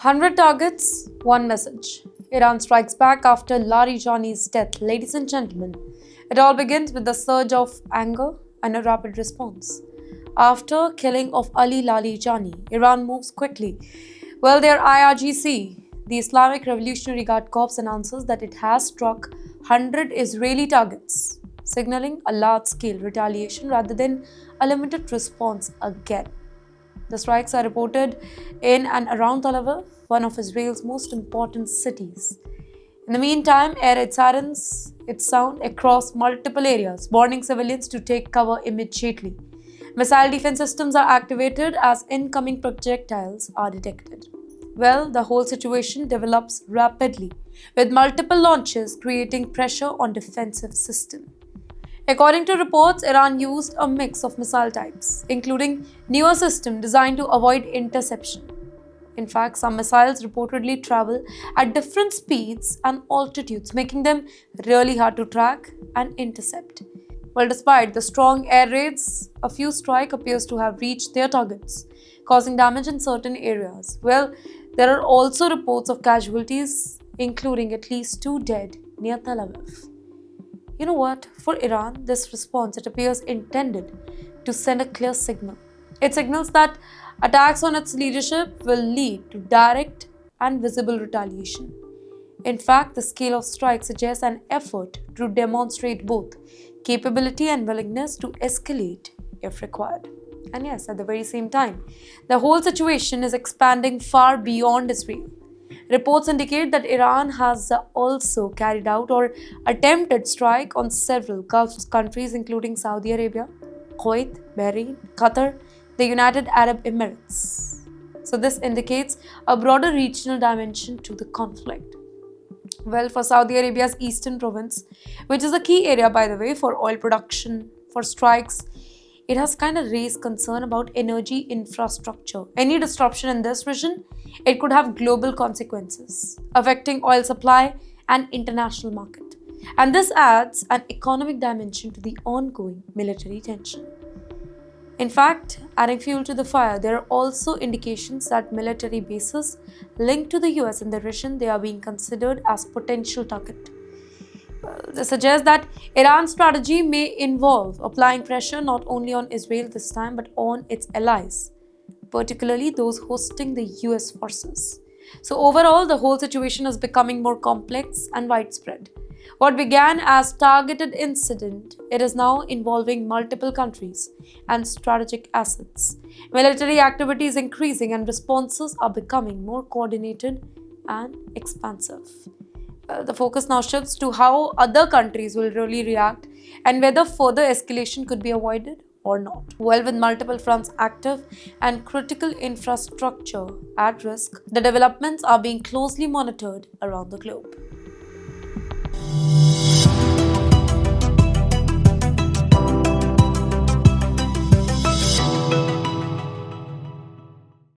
100 targets, one message. Iran strikes back after Larijani's death. Ladies and gentlemen, it all begins with a surge of anger and a rapid response. After killing of Ali Larijani, Iran moves quickly. Well, their IRGC, the Islamic Revolutionary Guard Corps, announces that it has struck 100 Israeli targets, signaling a large-scale retaliation rather than a limited response again. The strikes are reported in and around Tel Aviv, one of Israel's most important cities. In the meantime, air raid sirens sound across multiple areas, warning civilians to take cover immediately. Missile defense systems are activated as incoming projectiles are detected. Well, the whole situation develops rapidly, with multiple launches creating pressure on defensive systems. According to reports, Iran used a mix of missile types, including newer systems designed to avoid interception. In fact, some missiles reportedly travel at different speeds and altitudes, making them really hard to track and intercept. Well, despite the strong air raids, a few strikes appears to have reached their targets, causing damage in certain areas. Well, there are also reports of casualties, including at least 2 dead near Tel Aviv. You know what? For Iran, this response, it appears intended to send a clear signal. It signals that attacks on its leadership will lead to direct and visible retaliation. In fact, the scale of strikes suggests an effort to demonstrate both capability and willingness to escalate if required. And yes, at the very same time, the whole situation is expanding far beyond Israel. Reports indicate that Iran has also carried out or attempted strike on several Gulf countries including Saudi Arabia, Kuwait, Bahrain, Qatar, the United Arab Emirates. So this indicates a broader regional dimension to the conflict. Well, for Saudi Arabia's eastern province, which is a key area, by the way, for oil production, for strikes, it has kind of raised concern about energy infrastructure. Any disruption in this region, it could have global consequences, affecting oil supply and international market. And this adds an economic dimension to the ongoing military tension. In fact, adding fuel to the fire, there are also indications that military bases linked to the US in the region, they are being considered as potential target. This suggests that Iran's strategy may involve applying pressure not only on Israel this time but on its allies, particularly those hosting the US forces. So overall, the whole situation is becoming more complex and widespread. What began as targeted incident, it is now involving multiple countries and strategic assets. Military activity is increasing and responses are becoming more coordinated and expansive. The focus now shifts to how other countries will really react and whether further escalation could be avoided or not. Well, with multiple fronts active and critical infrastructure at risk, the developments are being closely monitored around the globe.